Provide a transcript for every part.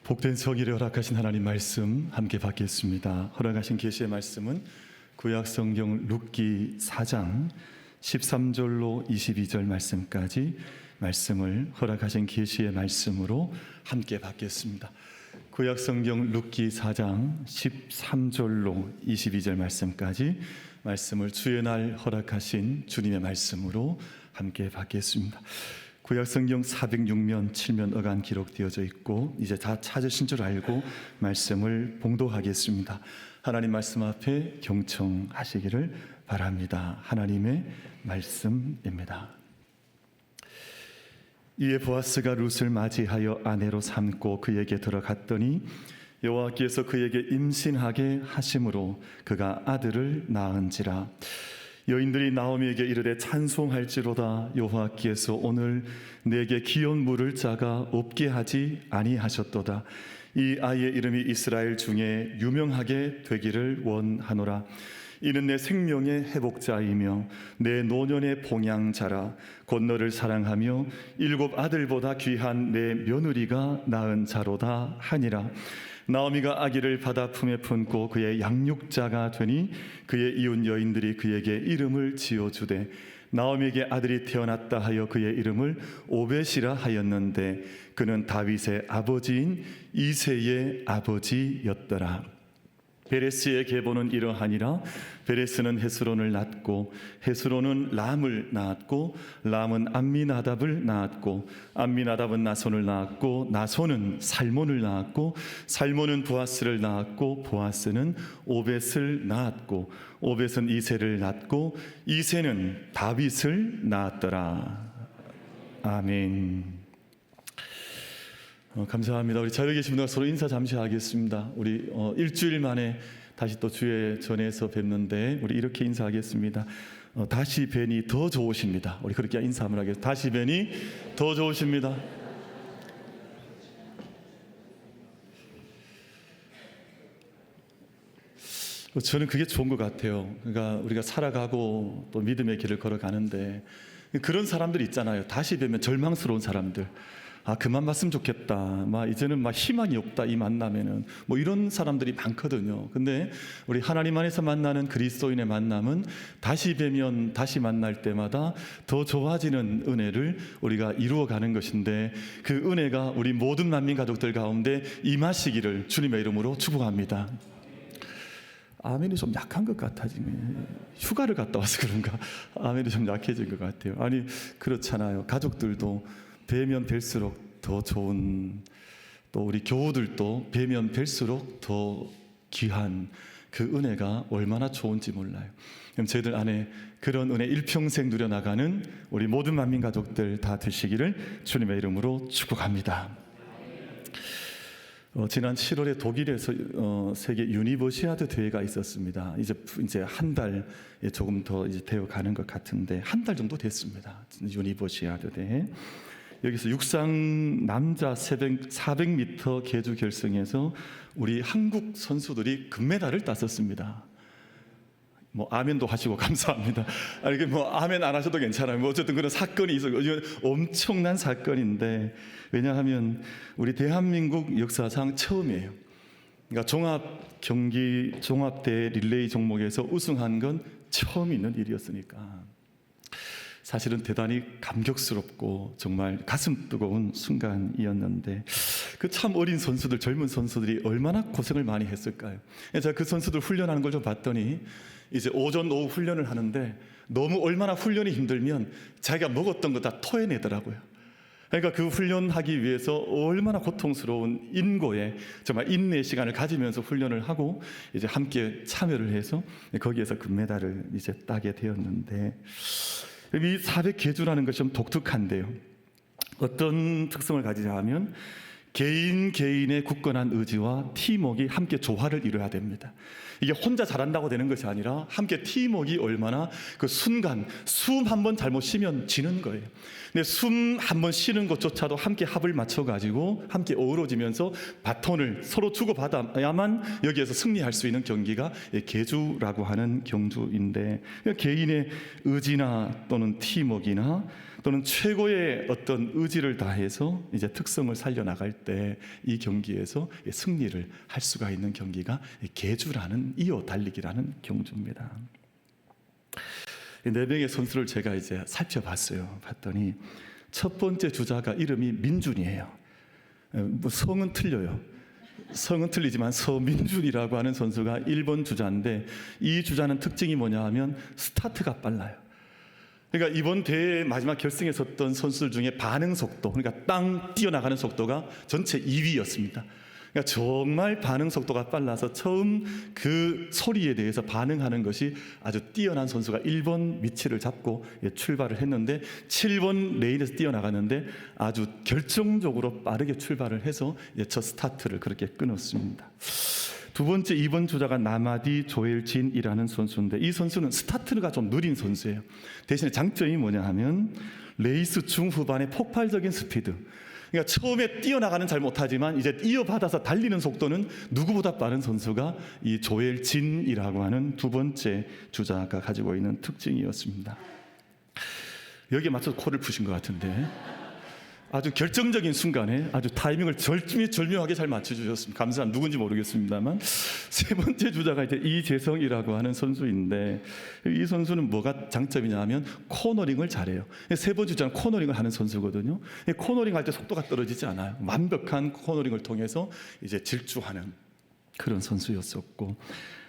복된 성의를 허락하신 하나님 말씀 함께 받겠습니다. 허락하신 계시의 말씀은 구약성경 룻기 4장 13절로 22절 말씀까지 말씀을 허락하신 계시의 말씀으로 함께 받겠습니다. 구약성경 룻기 4장 13절로 22절 말씀까지 말씀을 주의 날 허락하신 주님의 말씀으로 함께 받겠습니다. 구약성경 406면 7면 어간 기록되어져 있고 이제 다 찾으신 줄 알고 말씀을 봉독하겠습니다. 하나님 말씀 앞에 경청하시기를 바랍니다. 하나님의 말씀입니다. 이에 보아스가 룻을 맞이하여 아내로 삼고 그에게 들어갔더니 여호와께서 그에게 임신하게 하심으로 그가 아들을 낳은지라. 여인들이 나오미에게 이르되 찬송할지로다. 여호와께서 오늘 내게 기업 물을 자가 없게 하지 아니하셨도다. 이 아이의 이름이 이스라엘 중에 유명하게 되기를 원하노라. 이는 내 생명의 회복자이며 내 노년의 봉양자라. 곧 너를 사랑하며 7 아들보다 귀한 내 며느리가 낳은 자로다 하니라. 나오미가 아기를 바다 품에 품고 그의 양육자가 되니 그의 이웃 여인들이 그에게 이름을 지어주되 나오미에게 아들이 태어났다 하여 그의 이름을 오벳이라 하였는데 그는 다윗의 아버지인 이새의 아버지였더라. 베레스의 계보는 이러하니라. 베레스는 헤스론을 낳고 헤스론은 람을 낳았고 람은 암미나답을 낳았고 암미나답은 나손을 낳았고 나손은 살몬을 낳았고 살몬은 보아스를 낳았고 보아스는 오벳을 낳았고 오벳은 이새를 낳고 이새는 다윗을 낳았더라. 아멘. 감사합니다. 우리 자리에 계신 분들 서로 인사 잠시 하겠습니다. 우리 일주일 만에 다시 또 주의 전에서 뵙는데 우리 이렇게 인사하겠습니다. 다시 뵈니 더 좋으십니다. 우리 그렇게 인사 한번 하겠습니다. 다시 뵈니 더 좋으십니다. 저는 그게 좋은 것 같아요. 그러니까 우리가 살아가고 또 믿음의 길을 걸어가는데 그런 사람들 있잖아요. 다시 뵈면 절망스러운 사람들. 그만 봤으면 좋겠다. 이제는 희망이 없다. 이 만남에는 이런 사람들이 많거든요. 근데 우리 하나님 안에서 만나는 그리스도인의 만남은 다시 뵈면 다시 만날 때마다 더 좋아지는 은혜를 우리가 이루어가는 것인데 그 은혜가 우리 모든 만민 가족들 가운데 임하시기를 주님의 이름으로 축복합니다. 아멘이 좀 약한 것 같아지네. 휴가를 갔다 와서 그런가? 아멘이 좀 약해진 것 같아요. 아니 그렇잖아요. 가족들도 뵈면 뵐수록 더 좋은, 또 우리 교우들도 뵈면 뵐수록 더 귀한 그 은혜가 얼마나 좋은지 몰라요. 그럼 저희들 안에 그런 은혜 일평생 누려나가는 우리 모든 만민 가족들 다 되시기를 주님의 이름으로 축복합니다. 지난 7월에 독일에서 세계 유니버시아드 대회가 있었습니다. 이제 한 달에 조금 더 이제 되어 가는 것 같은데 한 달 정도 됐습니다. 유니버시아드 대회. 여기서 육상 남자 400m 계주 결승에서 우리 한국 선수들이 금메달을 땄었습니다. 아멘도 하시고 감사합니다. 아멘 안 하셔도 괜찮아요. 어쨌든 그런 사건이 있어요. 엄청난 사건인데 왜냐하면 우리 대한민국 역사상 처음이에요. 그러니까 종합 경기 종합대 릴레이 종목에서 우승한 건 처음 있는 일이었으니까. 사실은 대단히 감격스럽고 정말 가슴 뜨거운 순간이었는데 그 참 어린 선수들, 젊은 선수들이 얼마나 고생을 많이 했을까요? 제가 그 선수들 훈련하는 걸 좀 봤더니 이제 오전 오후 훈련을 하는데 너무 얼마나 훈련이 힘들면 자기가 먹었던 거 다 토해내더라고요. 그러니까 그 훈련하기 위해서 얼마나 고통스러운 인고에 정말 인내 시간을 가지면서 훈련을 하고 이제 함께 참여를 해서 거기에서 금메달을 이제 따게 되었는데 이 400계주라는 것이 좀 독특한데요. 어떤 특성을 가지자 하면 개인의 굳건한 의지와 팀워크가 함께 조화를 이뤄야 됩니다. 이게 혼자 잘한다고 되는 것이 아니라 함께 팀워크가 얼마나 그 순간 숨 한 번 잘못 쉬면 지는 거예요. 근데 숨 한 번 쉬는 것조차도 함께 합을 맞춰가지고 함께 어우러지면서 바톤을 서로 주고받아야만 여기에서 승리할 수 있는 경기가 계주라고 하는 경주인데 개인의 의지나 또는 팀워크나 또는 최고의 어떤 의지를 다해서 이제 특성을 살려나갈 때 이 경기에서 승리를 할 수가 있는 경기가 계주라는 이어 달리기라는 경주입니다. 네 명의 선수를 제가 이제 살펴봤어요. 봤더니 첫 번째 주자가 이름이 민준이에요. 뭐 성은 틀려요. 성은 틀리지만 서민준이라고 하는 선수가 1번 주자인데, 이 주자는 특징이 뭐냐 하면 스타트가 빨라요. 그러니까 이번 대회 마지막 결승에 섰던 선수들 중에 반응 속도, 그러니까 땅 뛰어나가는 속도가 전체 2위였습니다. 그러니까 정말 반응 속도가 빨라서 처음 그 소리에 대해서 반응하는 것이 아주 뛰어난 선수가 1번 위치를 잡고 출발을 했는데, 7번 레인에서 뛰어나갔는데 아주 결정적으로 빠르게 출발을 해서 첫 스타트를 그렇게 끊었습니다. 두 번째 2번 주자가 나마디 조엘진이라는 선수인데, 이 선수는 스타트가 좀 느린 선수예요. 대신에 장점이 뭐냐 하면 레이스 중후반의 폭발적인 스피드. 그러니까 처음에 뛰어나가는 잘 못하지만 이제 이어받아서 달리는 속도는 누구보다 빠른 선수가 이 조엘진이라고 하는 두 번째 주자가 가지고 있는 특징이었습니다. 여기에 맞춰서 코를 푸신 것 같은데, 아주 결정적인 순간에 아주 타이밍을 절묘하게 잘 맞춰주셨습니다. 감사합니다. 누군지 모르겠습니다만. 세 번째 주자가 이제 이재성이라고 하는 선수인데, 이 선수는 뭐가 장점이냐 하면 코너링을 잘해요. 세 번째 주자는 코너링을 하는 선수거든요. 코너링 할 때 속도가 떨어지지 않아요. 완벽한 코너링을 통해서 이제 질주하는 그런 선수였었고,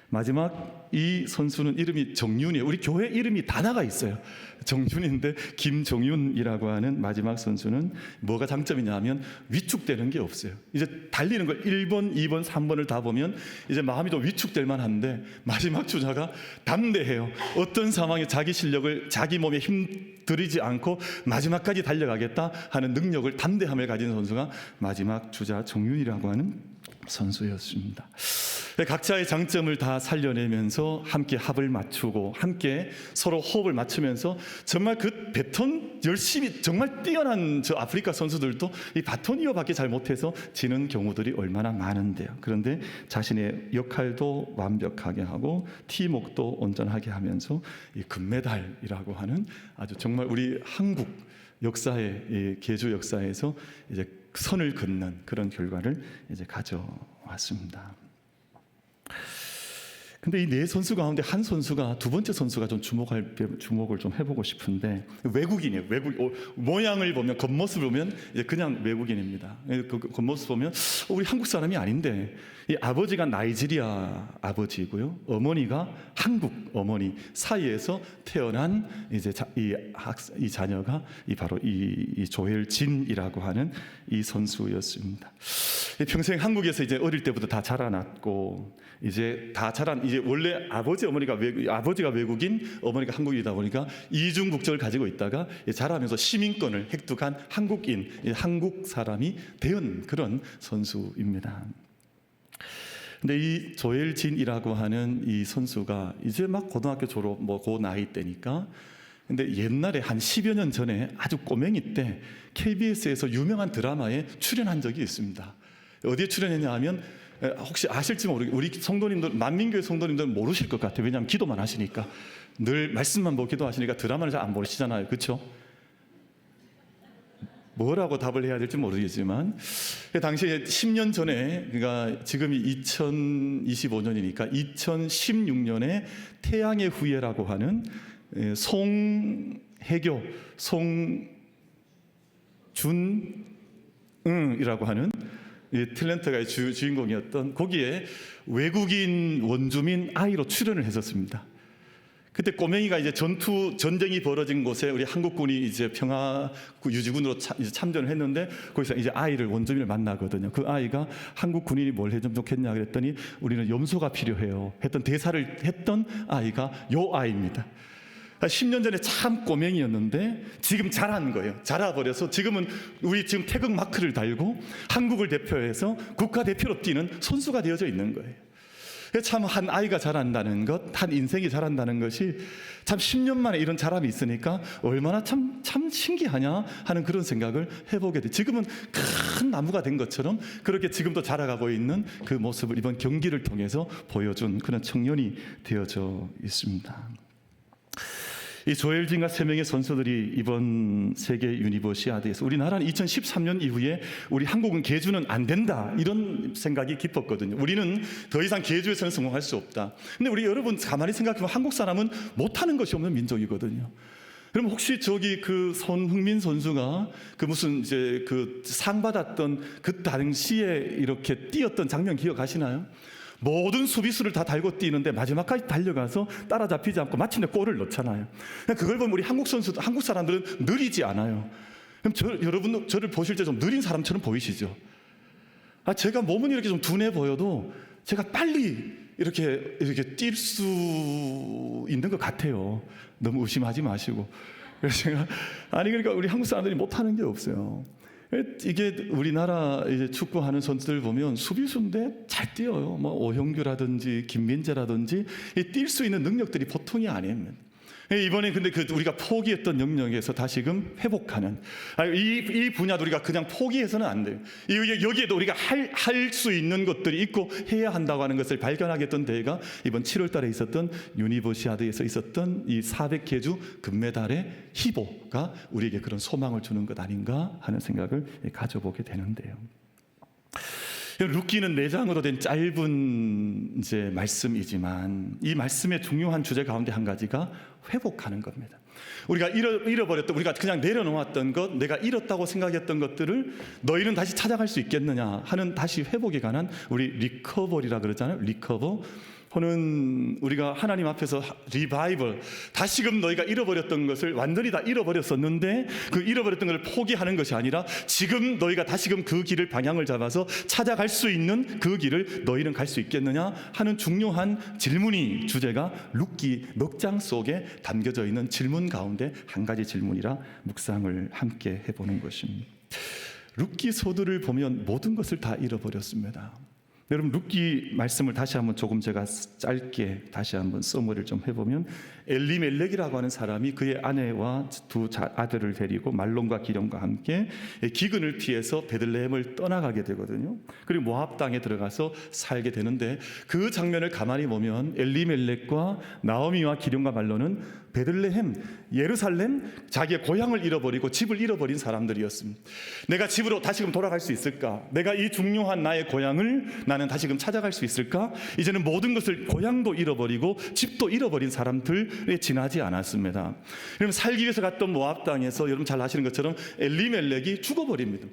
마지막 이 선수는 이름이 정윤이에요. 우리 교회 이름이 다 나가 있어요. 정윤인데 김정윤이라고 하는 마지막 선수는 뭐가 장점이냐 하면 위축되는 게 없어요. 이제 달리는 걸 1번, 2번, 3번을 다 보면 이제 마음이 좀 위축될 만한데, 마지막 주자가 담대해요. 어떤 상황에 자기 실력을 자기 몸에 힘 들이지 않고 마지막까지 달려가겠다 하는 능력을, 담대함을 가진 선수가 마지막 주자 정윤이라고 하는 선수였습니다. 각자의 장점을 다 살려내면서 함께 합을 맞추고 함께 서로 호흡을 맞추면서 정말 그 배턴 열심히 정말 뛰어난 저 아프리카 선수들도 이 바톤 이어받기 잘 못해서 지는 경우들이 얼마나 많은데요. 그런데 자신의 역할도 완벽하게 하고 팀워크도 온전하게 하면서 이 금메달이라고 하는 아주 정말 우리 한국 역사의, 이 계주 역사에서 이제 선을 긋는 그런 결과를 이제 가져왔습니다. 근데 이 네 선수 가운데 한 선수가, 두 번째 선수가 좀 주목을 좀 해보고 싶은데, 외국인이에요. 모양을 보면, 겉모습을 보면 이제 그냥 외국인입니다. 그 겉모습 보면 우리 한국 사람이 아닌데, 이 아버지가 나이지리아 아버지고요, 어머니가 한국 어머니 사이에서 태어난 이제 이 자녀가 바로 이 조엘진이라고 하는 이 선수였습니다. 평생 한국에서 이제 어릴 때부터 다 자라났고, 이제 다 자란, 이제 원래 아버지가 외국인, 어머니가 한국이다 보니까 이중 국적을 가지고 있다가 자라면서 시민권을 획득한 한국인, 한국 사람이 된 그런 선수입니다. 근데 이 조엘진이라고 하는 이 선수가 이제 막 고등학교 졸업, 그 나이 때니까, 근데 옛날에 한 10여 년 전에 아주 꼬맹이 때 KBS에서 유명한 드라마에 출연한 적이 있습니다. 어디에 출연했냐 하면, 혹시 아실지 모르겠어요. 우리 성도님들, 만민교회 성도님들은 모르실 것 같아요. 왜냐하면 기도만 하시니까, 늘 말씀만 보고 기도하시니까 드라마를 잘 안 보시잖아요. 그렇죠? 뭐라고 답을 해야 될지 모르겠지만, 당시에 10년 전에, 그러니까 지금이 2025년이니까 2016년에 태양의 후예라고 하는 송혜교, 송준응이라고 하는 탤런트가 주인공이었던, 거기에 외국인 원주민 아이로 출연을 했었습니다. 그때 꼬맹이가 이제 전쟁이 벌어진 곳에 우리 한국군이 이제 평화 유지군으로 참전을 했는데, 거기서 이제 원주민을 만나거든요. 그 아이가 한국 군인이 뭘 해주면 좋겠냐 그랬더니, 우리는 염소가 필요해요 했던 대사를 했던 아이가 요 아이입니다. 10년 전에 참 꼬맹이였는데 지금 자란 거예요. 자라버려서 지금은 우리 지금 태극 마크를 달고 한국을 대표해서 국가대표로 뛰는 선수가 되어져 있는 거예요. 참 한 아이가 자란다는 것, 한 인생이 자란다는 것이 참 10년 만에 이런 자람이 있으니까 얼마나 참 신기하냐 하는 그런 생각을 해보게 돼요. 지금은 큰 나무가 된 것처럼 그렇게 지금도 자라가고 있는 그 모습을 이번 경기를 통해서 보여준 그런 청년이 되어져 있습니다. 이 조엘진과 3명의 선수들이 이번 세계 유니버시아드에서 우리나라는 2013년 이후에 우리 한국은 계주는 안 된다 이런 생각이 깊었거든요. 우리는 더 이상 계주에서는 성공할 수 없다. 근데 우리 여러분 가만히 생각해보면 한국 사람은 못하는 것이 없는 민족이거든요. 그럼 혹시 저기 그 손흥민 선수가 그 무슨 이제 그 상 받았던 그 당시에 이렇게 뛰었던 장면 기억하시나요? 모든 수비수를 다 달고 뛰는데 마지막까지 달려가서 따라잡히지 않고 마침내 골을 넣잖아요. 그걸 보면 우리 한국 선수들, 한국 사람들은 느리지 않아요. 그럼 여러분 저를 보실 때 좀 느린 사람처럼 보이시죠? 제가 몸은 이렇게 좀 둔해 보여도 제가 빨리 이렇게 뛸 수 있는 것 같아요. 너무 의심하지 마시고. 그래서 제가 그러니까 우리 한국 사람들이 못하는 게 없어요. 이게 우리나라 이제 축구하는 선수들 보면 수비수인데 잘 뛰어요. 뭐 오형규라든지 김민재라든지 뛸 수 있는 능력들이 보통이 아닙니다. 이번에 근데 우리가 포기했던 영역에서 다시금 회복하는 이 분야도 우리가 그냥 포기해서는 안 돼요. 여기에도 우리가 할 수 있는 것들이 있고 해야 한다고 하는 것을 발견하게 했던 대회가 이번 7월 달에 있었던 유니버시아드에서 있었던 이 400계주 금메달의 희보가 우리에게 그런 소망을 주는 것 아닌가 하는 생각을 가져보게 되는데요. 룻기는 4장으로 된 짧은 이제 말씀이지만 이 말씀의 중요한 주제 가운데 한 가지가 회복하는 겁니다. 우리가 잃어버렸던, 우리가 그냥 내려놓았던 것, 내가 잃었다고 생각했던 것들을 너희는 다시 찾아갈 수 있겠느냐 하는 다시 회복에 관한 우리 리커버리라 그러잖아요. 리커버. 혹은 우리가 하나님 앞에서 리바이벌, 다시금 너희가 잃어버렸던 것을 완전히 다 잃어버렸었는데 그 잃어버렸던 것을 포기하는 것이 아니라 지금 너희가 다시금 그 길을 방향을 잡아서 찾아갈 수 있는 그 길을 너희는 갈 수 있겠느냐 하는 중요한 질문이 주제가 룻기 넉 장 속에 담겨져 있는 질문 가운데 한 가지 질문이라 묵상을 함께 해보는 것입니다. 룻기 소들을 보면 모든 것을 다 잃어버렸습니다. 여러분 룻기 말씀을 다시 한번 조금 제가 짧게 다시 한번 서머리를 좀 해보면 엘리멜렉이라고 하는 사람이 그의 아내와 2 아들을 데리고 말론과 기령과 함께 기근을 피해서 베들레헴을 떠나가게 되거든요. 그리고 모압 땅에 들어가서 살게 되는데 그 장면을 가만히 보면 엘리멜렉과 나오미와 기령과 말론은 베들레헴, 예루살렘, 자기의 고향을 잃어버리고 집을 잃어버린 사람들이었습니다. 내가 집으로 다시금 돌아갈 수 있을까? 내가 이 중요한 나의 고향을 나는 다시금 찾아갈 수 있을까? 이제는 모든 것을 고향도 잃어버리고 집도 잃어버린 사람들에 지나지 않았습니다. 여러분 살기 위해서 갔던 모압 땅에서 여러분 잘 아시는 것처럼 엘리멜렉이 죽어버립니다.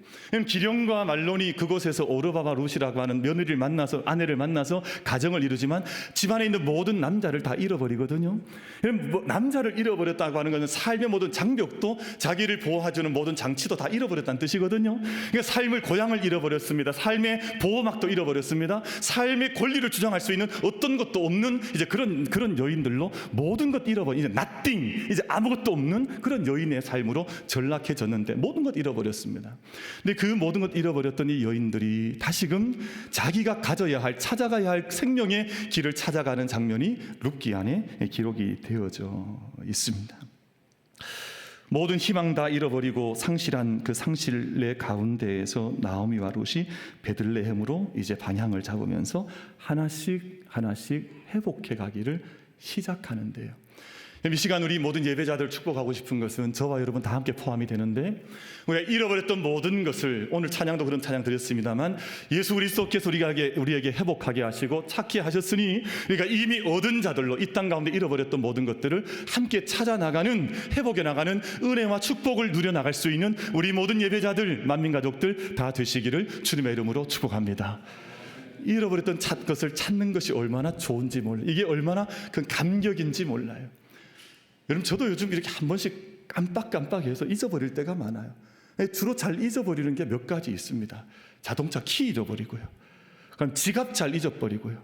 기령과 말론이 그곳에서 오르바바 룻이라고 하는 며느리를 만나서 아내를 만나서 가정을 이루지만 집안에 있는 모든 남자를 다 잃어버리거든요. 남자를 잃어버렸다고 하는 것은 삶의 모든 장벽도 자기를 보호해주는 모든 장치도 다 잃어버렸다는 뜻이거든요. 그러니까 삶의 고향을 잃어버렸습니다. 삶의 보호막도 잃어버렸습니다. 삶의 권리를 주장할 수 있는 어떤 것도 없는 이제 그런 여인들로 모든 것 잃어버린 이제 nothing, 이제 아무것도 없는 그런 여인의 삶으로 전락해졌는데 모든 것 잃어버렸습니다. 근데 그 모든 것 잃어버렸던 이 여인들이 다시금 자기가 가져야 할 찾아가야 할 생명의 길을 찾아가는 장면이 룻기 안에 기록이 되어져 있습니다. 모든 희망 다 잃어버리고 상실한 그 상실의 가운데에서 나오미와 룻이 베들레헴으로 이제 방향을 잡으면서 하나씩 회복해 가기를 시작하는데요. 이 시간 우리 모든 예배자들 축복하고 싶은 것은 저와 여러분 다 함께 포함이 되는데 우리가 잃어버렸던 모든 것을 오늘 찬양도 그런 찬양 드렸습니다만 예수 그리스도께서 우리에게 회복하게 하시고 찾게 하셨으니 그러니까 이미 얻은 자들로 이 땅 가운데 잃어버렸던 모든 것들을 함께 찾아 나가는 회복해 나가는 은혜와 축복을 누려 나갈 수 있는 우리 모든 예배자들 만민가족들 다 되시기를 주님의 이름으로 축복합니다. 잃어버렸던 것을 찾는 것이 얼마나 좋은지 몰라요. 이게 얼마나 그 감격인지 몰라요. 여러분 저도 요즘 이렇게 한 번씩 깜빡해서 잊어버릴 때가 많아요. 주로 잘 잊어버리는 게 몇 가지 있습니다. 자동차 키 잊어버리고요. 그럼 지갑 잘 잊어버리고요.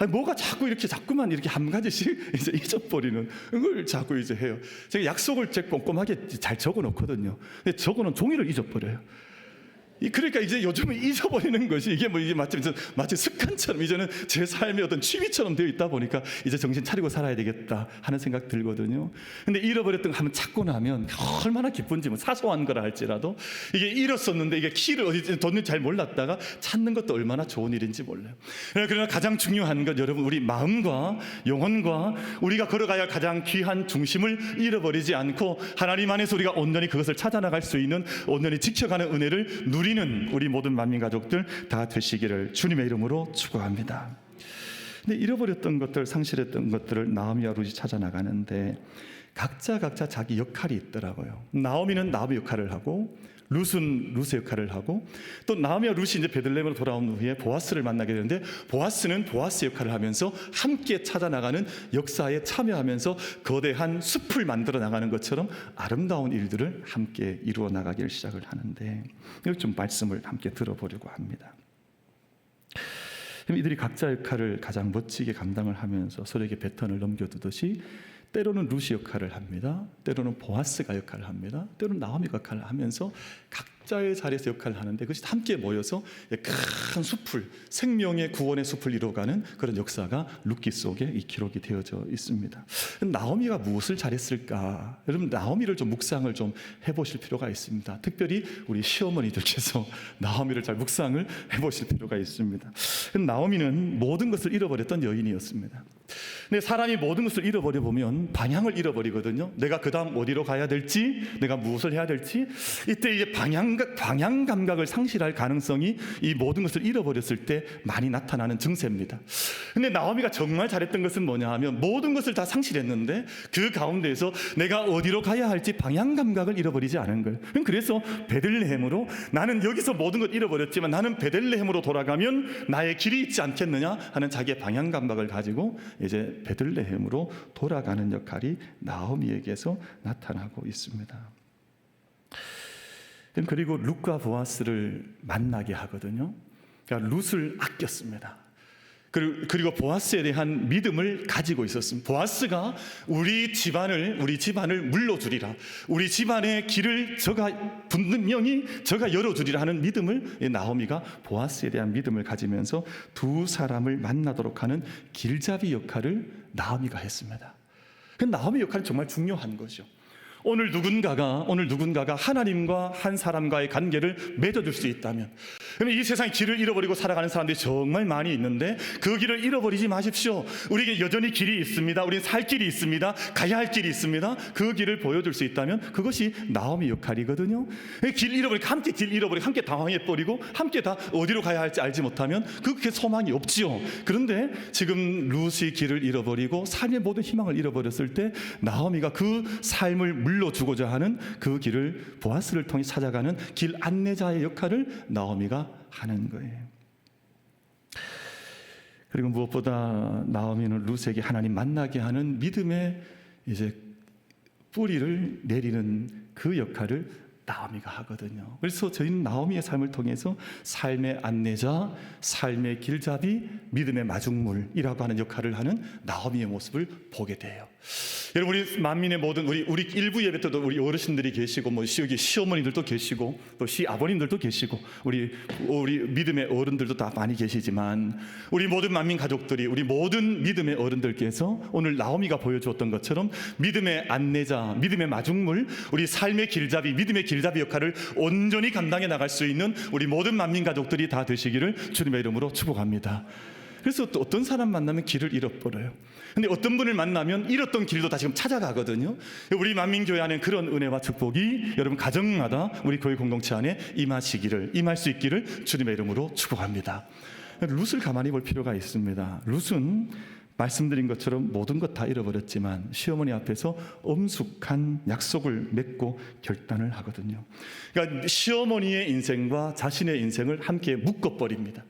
뭐가 자꾸만 이렇게 한 가지씩 이제 잊어버리는 걸 자꾸 이제 해요. 제가 약속을 제 꼼꼼하게 잘 적어놓거든요. 근데 적어놓은 종이를 잊어버려요. 그러니까 이제 요즘은 잊어버리는 것이 이게 마치 습관처럼 이제는 제 삶의 어떤 취미처럼 되어 있다 보니까 이제 정신 차리고 살아야 되겠다 하는 생각 들거든요. 근데 잃어버렸던 거 한번 찾고 나면 얼마나 기쁜지, 사소한 거라 할지라도 이게 잃었었는데 이게 키를 어디 뒀는지 잘 몰랐다가 찾는 것도 얼마나 좋은 일인지 몰라요. 그러나 가장 중요한 것, 여러분, 우리 마음과 영혼과 우리가 걸어가야 할 가장 귀한 중심을 잃어버리지 않고 하나님 안에서 우리가 온전히 그것을 찾아나갈 수 있는, 온전히 지켜가는 은혜를 누리는 우리 모든 만민 가족들 다 되시기를 주님의 이름으로 축원합니다. 근데 잃어버렸던 것들, 상실했던 것들을 나오미와 룻이 찾아나가는데 각자 자기 역할이 있더라고요. 나오미는 나오미 역할을 하고 룻은 룻의 역할을 하고, 또 나오미와 룻이 이제 베들레헴으로 돌아온 후에 보아스를 만나게 되는데 보아스는 보아스 역할을 하면서 함께 찾아나가는 역사에 참여하면서 거대한 숲을 만들어 나가는 것처럼 아름다운 일들을 함께 이루어 나가기를 시작을 하는데, 여기 좀 말씀을 함께 들어보려고 합니다. 이들이 각자 역할을 가장 멋지게 감당을 하면서 서로에게 배턴을 넘겨두듯이 때로는 룻이 역할을 합니다. 때로는 보아스가 역할을 합니다. 때로는 나오미가 역할을 하면서 각자의 자리에서 역할을 하는데 그것이 함께 모여서 큰 숲을, 생명의 구원의 숲을 이루어가는 그런 역사가 룻기 속에 이 기록이 되어져 있습니다. 나오미가 무엇을 잘했을까? 여러분, 나오미를 좀 묵상을 좀 해보실 필요가 있습니다. 특별히 우리 시어머니들께서 나오미를 잘 묵상을 해보실 필요가 있습니다. 나오미는 모든 것을 잃어버렸던 여인이었습니다. 근데 사람이 모든 것을 잃어버려 보면 방향을 잃어버리거든요. 내가 그 다음 어디로 가야 될지, 내가 무엇을 해야 될지, 이때 이제 방향 감각을 상실할 가능성이 이 모든 것을 잃어버렸을 때 많이 나타나는 증세입니다. 근데 나오미가 정말 잘했던 것은 뭐냐 하면 모든 것을 다 상실했는데 그 가운데에서 내가 어디로 가야 할지 방향 감각을 잃어버리지 않은 거예요. 그래서 베들레헴으로, 나는 여기서 모든 것 잃어버렸지만 나는 베들레헴으로 돌아가면 나의 길이 있지 않겠느냐 하는 자기의 방향 감각을 가지고 이제 베들레헴으로 돌아가는 역할이 나오미에게서 나타나고 있습니다. 그리고 룻과 보아스를 만나게 하거든요. 그러니까 룻을 아꼈습니다. 그리고 보아스에 대한 믿음을 가지고 있었습니다. 보아스가 우리 집안을 물러주리라, 우리 집안의 길을 분명히 저가 열어주리라 하는 믿음을, 나오미가 보아스에 대한 믿음을 가지면서 두 사람을 만나도록 하는 길잡이 역할을 나오미가 했습니다. 그 나오미 역할은 정말 중요한 거죠. 오늘 누군가가 하나님과 한 사람과의 관계를 맺어줄 수 있다면, 이 세상에 길을 잃어버리고 살아가는 사람들이 정말 많이 있는데 그 길을 잃어버리지 마십시오. 우리에게 여전히 길이 있습니다. 우리는 살 길이 있습니다. 가야 할 길이 있습니다. 그 길을 보여줄 수 있다면 그것이 나오미 역할이거든요. 길 잃어버리고 함께 당황해버리고 함께 다 어디로 가야 할지 알지 못하면 그렇게 소망이 없지요. 그런데 지금 룻이 길을 잃어버리고 삶의 모든 희망을 잃어버렸을 때 나오미가 그 삶을 물러주고자 하는 그 길을 보아스를 통해 찾아가는 길 안내자의 역할을 나오미가 하는 거예요. 그리고 무엇보다 나오미는 룻에게 하나님 만나게 하는 믿음의 이제 뿌리를 내리는 그 역할을 나오미가 하거든요. 그래서 저희는 나오미의 삶을 통해서 삶의 안내자, 삶의 길잡이, 믿음의 마중물이라고 하는 역할을 하는 나오미의 모습을 보게 돼요. 여러분, 우리 만민의 모든 우리 일부 예배 때도 우리 어르신들이 계시고 여기 시어머니들도 계시고 또 시아버님들도 계시고 우리 믿음의 어른들도 다 많이 계시지만 우리 모든 만민 가족들이, 우리 모든 믿음의 어른들께서 오늘 나오미가 보여주었던 것처럼 믿음의 안내자, 믿음의 마중물, 우리 삶의 길잡이, 믿음의 길잡이 역할을 온전히 감당해 나갈 수 있는 우리 모든 만민 가족들이 다 되시기를 주님의 이름으로 축복합니다. 그래서 또 어떤 사람 만나면 길을 잃어버려요. 근데 어떤 분을 만나면 잃었던 길도 다시금 찾아가거든요. 우리 만민교회 안에 그런 은혜와 축복이 여러분 가정마다 우리 교회 공동체 안에 임할 수 있기를 주님의 이름으로 축복합니다. 룻을 가만히 볼 필요가 있습니다. 룻은 말씀드린 것처럼 모든 것 다 잃어버렸지만 시어머니 앞에서 엄숙한 약속을 맺고 결단을 하거든요. 그러니까 시어머니의 인생과 자신의 인생을 함께 묶어버립니다.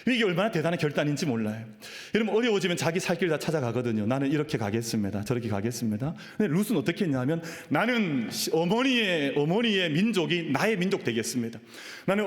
이게 얼마나 대단한 결단인지 몰라요. 여러분, 어려워지면 자기 살 길 다 찾아가거든요. 나는 이렇게 가겠습니다. 저렇게 가겠습니다. 근데 룻은 어떻게 했냐면, 나는 어머니의 민족이 나의 민족 되겠습니다. 나는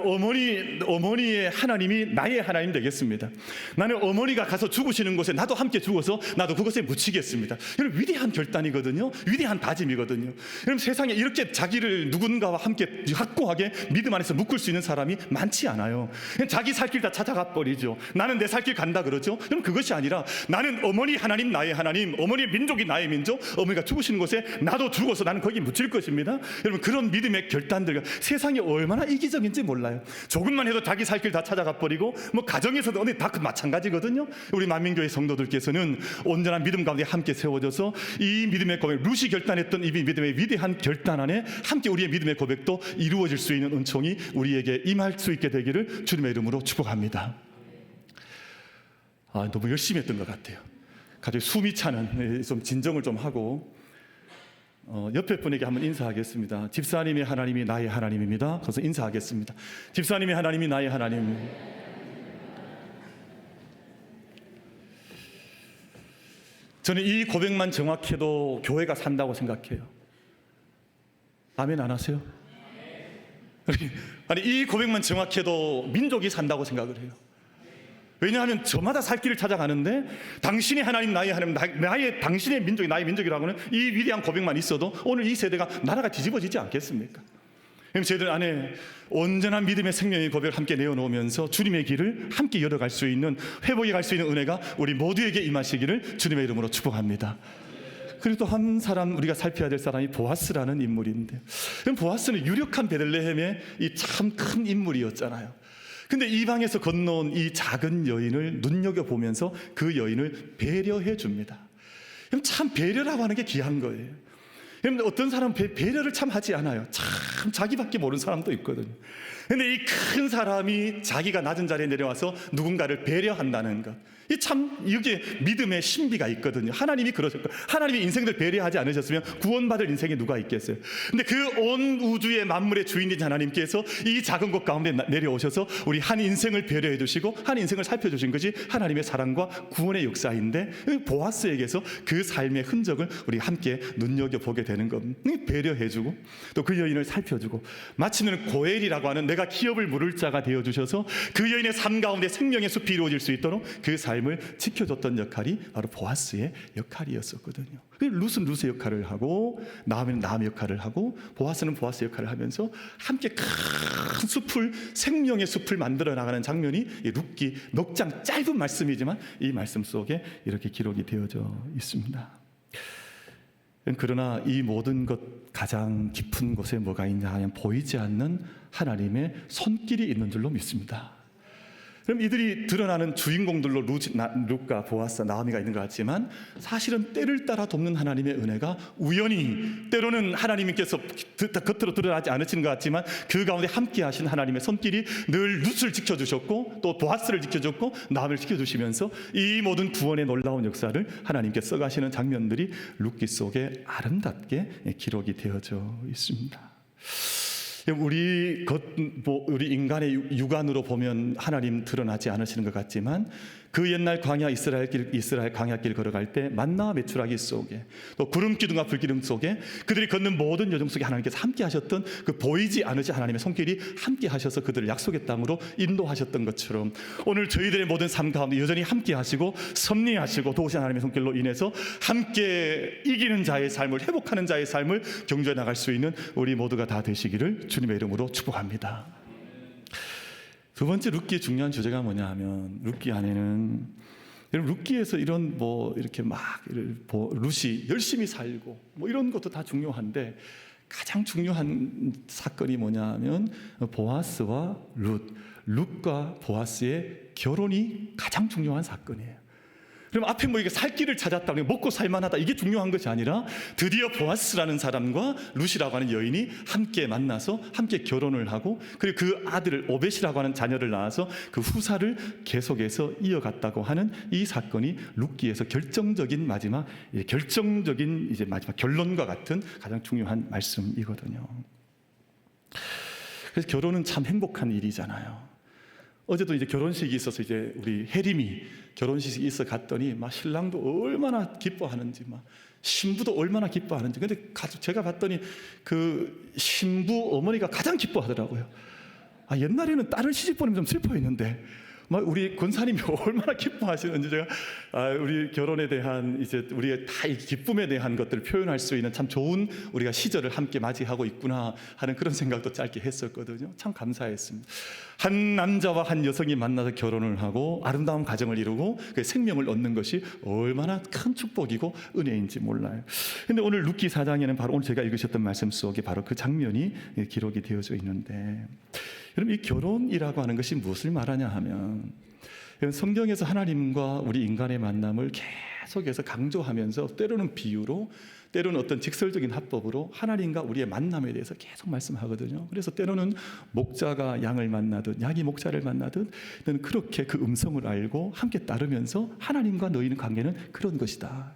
어머니의 하나님이 나의 하나님 되겠습니다. 나는 어머니가 가서 죽으시는 곳에 나도 함께 죽어서 나도 그것에 묻히겠습니다. 여러분, 위대한 결단이거든요. 위대한 다짐이거든요. 여러분, 세상에 이렇게 자기를 누군가와 함께 확고하게 믿음 안에서 묶을 수 있는 사람이 많지 않아요. 그냥 자기 살 길 다 찾아가 버리죠. 나는 내 살 길 간다 그러죠. 그럼 그것이 아니라 나는 어머니 하나님 나의 하나님, 어머니 민족이 나의 민족, 어머니가 죽으시는 곳에 나도 죽어서 나는 거기 묻힐 것입니다. 여러분, 그런 믿음의 결단들, 세상이 얼마나 이기적인지 몰라요. 조금만 해도 자기 살 길 다 찾아가 버리고, 뭐 가정에서도 어디 다 마찬가지거든요. 우리 만민교회 성도들께서는 온전한 믿음 가운데 함께 세워져서 이 믿음의 고백, 루시 결단했던 이 믿음의 위대한 결단 안에 함께 우리의 믿음의 고백도 이루어질 수 있는 은총이 우리에게 임할 수 있게 되기를 주님의 이름으로 축복합니다. 너무 열심히 했던 것 같아요. 갑자기 숨이 차는, 좀 진정을 좀 하고 옆에 분에게 한번 인사하겠습니다. 집사님이 하나님이 나의 하나님입니다. 그래서 인사하겠습니다. 집사님이 하나님이 나의 하나님입니다. 저는 이 고백만 정확해도 교회가 산다고 생각해요. 아멘 안 하세요? 아니, 이 고백만 정확해도 민족이 산다고 생각을 해요. 왜냐하면 저마다 살 길을 찾아가는데 당신이 하나님 나의 하나님, 당신의 민족이 나의 민족이라고 하는 이 위대한 고백만 있어도 오늘 이 세대가 나라가 뒤집어지지 않겠습니까? 저희들 안에 온전한 믿음의 생명의 고백을 함께 내어놓으면서 주님의 길을 함께 열어갈 수 있는, 회복해 갈 수 있는 은혜가 우리 모두에게 임하시기를 주님의 이름으로 축복합니다. 그리고 또 한 사람 우리가 살펴야 될 사람이 보아스라는 인물인데, 보아스는 유력한 베들레헴의 이 참 큰 인물이었잖아요. 근데 이방에서 건너온 이 작은 여인을 눈여겨보면서 그 여인을 배려해 줍니다. 참 배려라고 하는 게 귀한 거예요. 어떤 사람은 배려를 참 하지 않아요. 참 자기밖에 모르는 사람도 있거든요. 근데 이 큰 사람이 자기가 낮은 자리에 내려와서 누군가를 배려한다는 것, 이 참 여기에 믿음의 신비가 있거든요. 하나님이 그러실 거예요. 하나님이 인생들 배려하지 않으셨으면 구원받을 인생이 누가 있겠어요? 근데 그 온 우주의 만물의 주인인 하나님께서 이 작은 곳 가운데 내려오셔서 우리 한 인생을 배려해 주시고 한 인생을 살펴주신 것이 하나님의 사랑과 구원의 역사인데, 보아스에게서 그 삶의 흔적을 우리 함께 눈여겨보게 되는 겁니다. 배려해주고 또 그 여인을 살펴주고, 마치는 고엘이라고 하는 내가 기업을 물을 자가 되어주셔서 그 여인의 삶 가운데 생명의 숲이 이루어질 수 있도록 그 삶을 지켜줬던 역할이 바로 보아스의 역할이었었거든요. 룻은 룻의 역할을 하고, 나아미는 나아미 역할을 하고, 보아스는 보아스 역할을 하면서 함께 큰 숲을, 생명의 숲을 만들어 나가는 장면이 이 룻기 몇 장 짧은 말씀이지만 이 말씀 속에 이렇게 기록이 되어져 있습니다. 그러나 이 모든 것 가장 깊은 곳에 뭐가 있냐 하면 보이지 않는 하나님의 손길이 있는 줄로 믿습니다. 그럼 이들이 드러나는 주인공들로 룻과 보아스, 나아미가 있는 것 같지만, 사실은 때를 따라 돕는 하나님의 은혜가 우연히, 때로는 하나님께서 겉으로 드러나지 않으시는 것 같지만 그 가운데 함께 하신 하나님의 손길이 늘 룻을 지켜주셨고 또 보아스를 지켜줬고 나아미를 지켜주시면서 이 모든 구원의 놀라운 역사를 하나님께 써가시는 장면들이 룻기 속에 아름답게 기록이 되어져 있습니다. 우리 인간의 육안으로 보면 하나님 드러나지 않으시는 것 같지만, 그 옛날 광야 이스라엘 광야길 걸어갈 때 만나와 메추라기 속에, 또 구름 기둥과 불기둥 속에 그들이 걷는 모든 여정 속에 하나님께서 함께 하셨던 그 보이지 않으신 하나님의 손길이 함께 하셔서 그들을 약속의 땅으로 인도하셨던 것처럼, 오늘 저희들의 모든 삶 가운데 여전히 함께 하시고 섭리하시고 도우신 하나님의 손길로 인해서 함께 이기는 자의 삶을, 회복하는 자의 삶을 경주해 나갈 수 있는 우리 모두가 다 되시기를 주님의 이름으로 축복합니다. 두 번째 룻기의 중요한 주제가 뭐냐 하면, 룻기 안에는, 룻기에서 이런 이렇게 룻이 열심히 살고 이런 것도 다 중요한데, 가장 중요한 사건이 뭐냐 하면 보아스와 룻과 보아스의 결혼이 가장 중요한 사건이에요. 그럼 앞에 이게 살 길을 찾았다, 먹고 살만하다, 이게 중요한 것이 아니라 드디어 보아스라는 사람과 룻이라고 하는 여인이 함께 만나서 함께 결혼을 하고, 그리고 그 아들을 오벳이라고 하는 자녀를 낳아서 그 후사를 계속해서 이어갔다고 하는 이 사건이 룻기에서 결정적인 마지막 결론과 같은 가장 중요한 말씀이거든요. 그래서 결혼은 참 행복한 일이잖아요. 어제도 결혼식이 있어서 우리 혜림이 결혼식이 있어 갔더니 신랑도 얼마나 기뻐하는지, 신부도 얼마나 기뻐하는지. 근데 제가 봤더니 그 신부 어머니가 가장 기뻐하더라고요. 옛날에는 딸을 시집 보내면 좀 슬퍼했는데 우리 권사님이 얼마나 기뻐하시는지 제가 우리 결혼에 대한 이제 우리의 다 이 기쁨에 대한 것들을 표현할 수 있는 참 좋은 우리가 시절을 함께 맞이하고 있구나 하는 그런 생각도 짧게 했었거든요. 참 감사했습니다. 한 남자와 한 여성이 만나서 결혼을 하고 아름다운 가정을 이루고 그 생명을 얻는 것이 얼마나 큰 축복이고 은혜인지 몰라요. 근데 오늘 룻기 4장에는 바로 오늘 제가 읽으셨던 말씀 속에 바로 그 장면이 기록이 되어져 있는데, 여러분 이 결혼이라고 하는 것이 무엇을 말하냐 하면 성경에서 하나님과 우리 인간의 만남을 계속해서 강조하면서 때로는 비유로 때로는 어떤 직설적인 합법으로 하나님과 우리의 만남에 대해서 계속 말씀하거든요. 그래서 때로는 목자가 양을 만나듯 양이 목자를 만나듯 너는 그렇게 그 음성을 알고 함께 따르면서 하나님과 너희는 관계는 그런 것이다.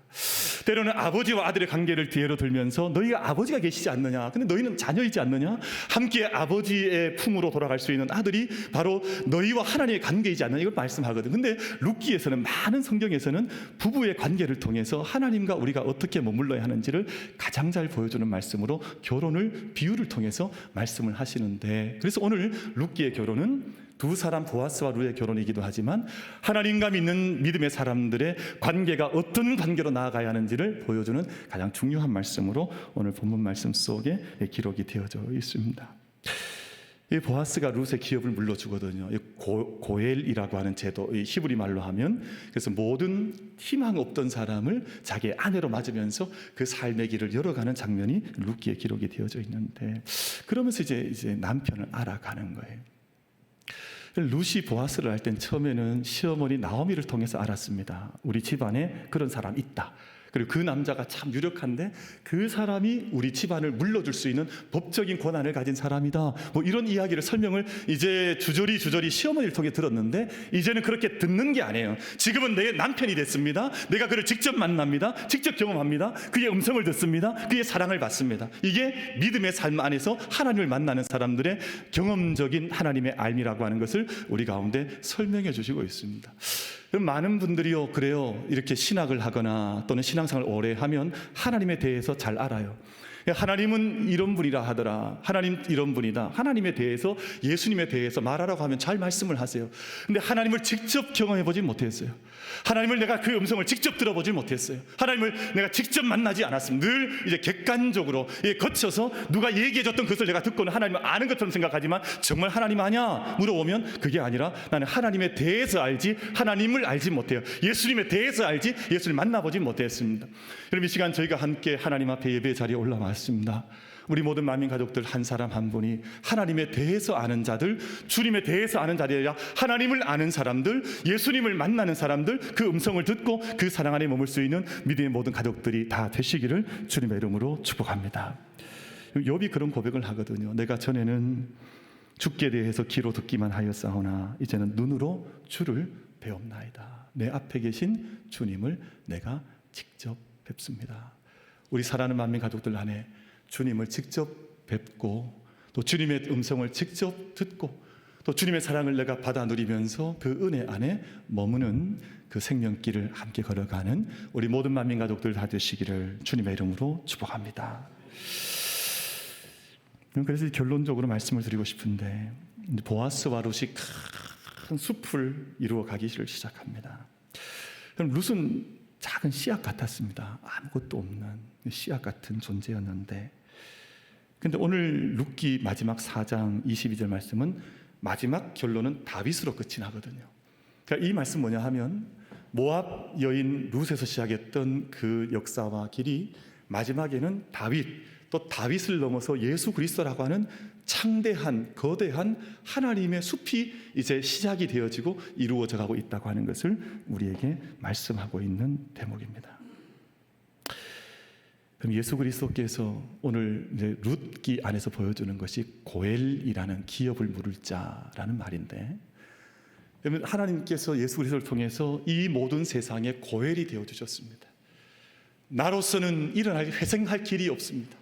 때로는 아버지와 아들의 관계를 뒤로 들면서 너희가 아버지가 계시지 않느냐, 근데 너희는 자녀이지 않느냐, 함께 아버지의 품으로 돌아갈 수 있는 아들이 바로 너희와 하나님의 관계이지 않느냐, 이걸 말씀하거든요. 근데 룻기에서는 많은 성경에서는 부부의 관계를 통해서 하나님과 우리가 어떻게 머물러야 하는지를 가장 잘 보여주는 말씀으로 결혼을 비유를 통해서 말씀을 하시는데, 그래서 오늘 룻기의 결혼은 두 사람 보아스와 룻의 결혼이기도 하지만 하나님과 믿는 믿음의 사람들의 관계가 어떤 관계로 나아가야 하는지를 보여주는 가장 중요한 말씀으로 오늘 본문 말씀 속에 기록이 되어져 있습니다. 이 보아스가 룻의 기업을 물려주거든요. 고엘이라고 하는 제도, 이 히브리 말로 하면, 그래서 모든 희망 없던 사람을 자기의 아내로 맞으면서 그 삶의 길을 열어가는 장면이 룻기에 기록이 되어져 있는데, 그러면서 이제 남편을 알아가는 거예요. 룻이 보아스를 알 땐 처음에는 시어머니 나오미를 통해서 알았습니다. 우리 집안에 그런 사람 있다. 그리고 그 남자가 참 유력한데 그 사람이 우리 집안을 물려줄 수 있는 법적인 권한을 가진 사람이다. 뭐 이런 이야기를 설명을 이제 주저리 시어머니를 통해 들었는데, 이제는 그렇게 듣는 게 아니에요. 지금은 내 남편이 됐습니다. 내가 그를 직접 만납니다. 직접 경험합니다. 그의 음성을 듣습니다. 그의 사랑을 받습니다. 이게 믿음의 삶 안에서 하나님을 만나는 사람들의 경험적인 하나님의 알미라고 하는 것을 우리 가운데 설명해 주시고 있습니다. 많은 분들이요, 그래요, 이렇게 신학을 하거나 또는 신앙생활을 오래 하면 하나님에 대해서 잘 알아요. 하나님은 이런 분이라 하더라, 하나님 이런 분이다, 하나님에 대해서, 예수님에 대해서 말하라고 하면 잘 말씀을 하세요. 근데 하나님을 직접 경험해 보지 못했어요. 하나님을 내가 그 음성을 직접 들어보지 못했어요. 하나님을 내가 직접 만나지 않았습니다. 늘 이제 객관적으로 거쳐서 누가 얘기해줬던 것을 내가 듣고는 하나님을 아는 것처럼 생각하지만 정말 하나님 아냐 물어보면 그게 아니라 나는 하나님에 대해서 알지 하나님을 알지 못해요. 예수님에 대해서 알지 예수를 만나보지 못했습니다. 여러분, 이 시간 저희가 함께 하나님 앞에 예배 자리에 올라왔습니다. 우리 모든 만민 가족들 한 사람 한 분이 하나님에 대해서 아는 자들, 주님에 대해서 아는 자들이 아니라 하나님을 아는 사람들, 예수님을 만나는 사람들, 그 음성을 듣고 그 사랑 안에 머물 수 있는 믿음의 모든 가족들이 다 되시기를 주님의 이름으로 축복합니다. 욥이 그런 고백을 하거든요. 내가 전에는 주께 대해서 귀로 듣기만 하였사오나 이제는 눈으로 주를 배옵나이다. 내 앞에 계신 주님을 내가 직접 뵙습니다. 우리 사랑하는 만민 가족들 안에 주님을 직접 뵙고 또 주님의 음성을 직접 듣고 또 주님의 사랑을 내가 받아 누리면서 그 은혜 안에 머무는 그 생명길을 함께 걸어가는 우리 모든 만민 가족들 다 되시기를 주님의 이름으로 축복합니다. 그래서 결론적으로 말씀을 드리고 싶은데, 보아스와 룻이 큰 숲을 이루어 가기를 시작합니다. 그럼 룻은 작은 씨앗 같았습니다. 아무것도 없는 씨앗 같은 존재였는데, 근데 오늘 룻기 마지막 4장 22절 말씀은 마지막 결론은 다윗으로 끝이 나거든요. 그러니까 이 말씀 뭐냐 하면 모압 여인 룻에서 시작했던 그 역사와 길이 마지막에는 다윗, 또 다윗을 넘어서 예수 그리스도라고 하는 창대한 거대한 하나님의 숲이 이제 시작이 되어지고 이루어져 가고 있다고 하는 것을 우리에게 말씀하고 있는 대목입니다. 그럼 예수 그리스도께서 오늘 이제 룻기 안에서 보여주는 것이 고엘이라는 기업을 물을 자라는 말인데, 하나님께서 예수 그리스도를 통해서 이 모든 세상에 고엘이 되어 주셨습니다. 나로서는 일어날 회생할 길이 없습니다.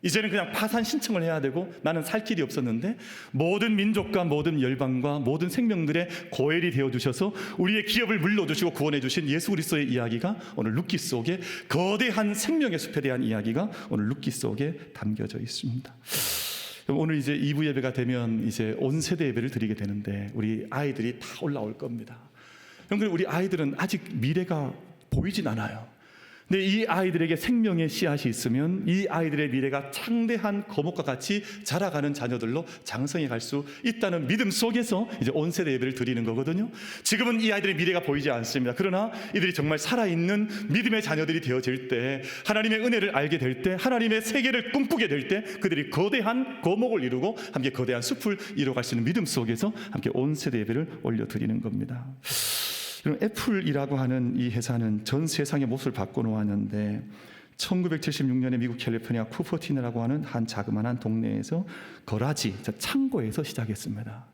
이제는 그냥 파산 신청을 해야 되고 나는 살 길이 없었는데 모든 민족과 모든 열방과 모든 생명들의 고엘이 되어주셔서 우리의 기업을 물려주시고 구원해 주신 예수 그리스도의 이야기가 오늘 룻기 속에, 거대한 생명의 숲에 대한 이야기가 오늘 룻기 속에 담겨져 있습니다. 그럼 오늘 이제 2부 예배가 되면 이제 온 세대 예배를 드리게 되는데 우리 아이들이 다 올라올 겁니다. 그럼 우리 아이들은 아직 미래가 보이진 않아요. 근데 이 아이들에게 생명의 씨앗이 있으면 이 아이들의 미래가 창대한 거목과 같이 자라가는 자녀들로 장성해 갈 수 있다는 믿음 속에서 이제 온 세대 예배를 드리는 거거든요. 지금은 이 아이들의 미래가 보이지 않습니다. 그러나 이들이 정말 살아있는 믿음의 자녀들이 되어질 때, 하나님의 은혜를 알게 될 때, 하나님의 세계를 꿈꾸게 될 때 그들이 거대한 거목을 이루고 함께 거대한 숲을 이뤄갈 수 있는 믿음 속에서 함께 온 세대 예배를 올려드리는 겁니다. 그럼 애플이라고 하는 이 회사는 전 세상의 모습을 바꿔놓았는데 1976년에 미국 캘리포니아 쿠퍼티너라고 하는 한 자그마한 동네에서 거라지, 창고에서 시작했습니다.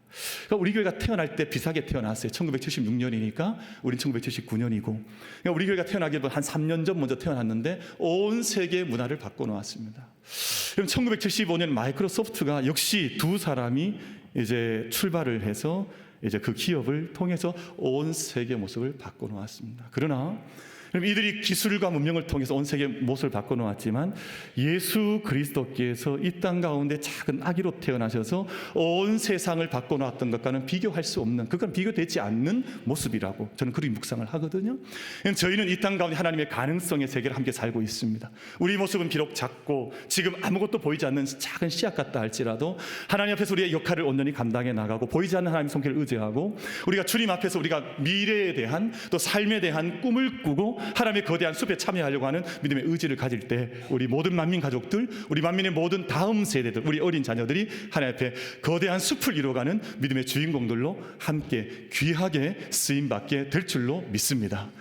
그러니까 우리 교회가 태어날 때 비슷하게 태어났어요. 1976년이니까 우린 1979년이고, 그러니까 우리 교회가 태어나기 한 3년 전 먼저 태어났는데 온 세계의 문화를 바꿔놓았습니다. 그럼 1975년 마이크로소프트가 역시 두 사람이 이제 출발을 해서 이제 그 기업을 통해서 온 세계 모습을 바꿔놓았습니다. 그러나 그럼 이들이 기술과 문명을 통해서 온 세계 모습을 바꿔놓았지만 예수 그리스도께서 이 땅 가운데 작은 아기로 태어나셔서 온 세상을 바꿔놓았던 것과는 비교할 수 없는, 그건 비교되지 않는 모습이라고 저는 그렇게 묵상을 하거든요. 저희는 이 땅 가운데 하나님의 가능성의 세계를 함께 살고 있습니다. 우리 모습은 비록 작고 지금 아무것도 보이지 않는 작은 씨앗 같다 할지라도 하나님 앞에서 우리의 역할을 온전히 감당해 나가고 보이지 않는 하나님의 손길을 의지하고 우리가 주님 앞에서 우리가 미래에 대한 또 삶에 대한 꿈을 꾸고 하나님의 거대한 숲에 참여하려고 하는 믿음의 의지를 가질 때 우리 모든 만민 가족들, 우리 만민의 모든 다음 세대들, 우리 어린 자녀들이 하나님 앞에 거대한 숲을 이루어가는 믿음의 주인공들로 함께 귀하게 쓰임받게 될 줄로 믿습니다.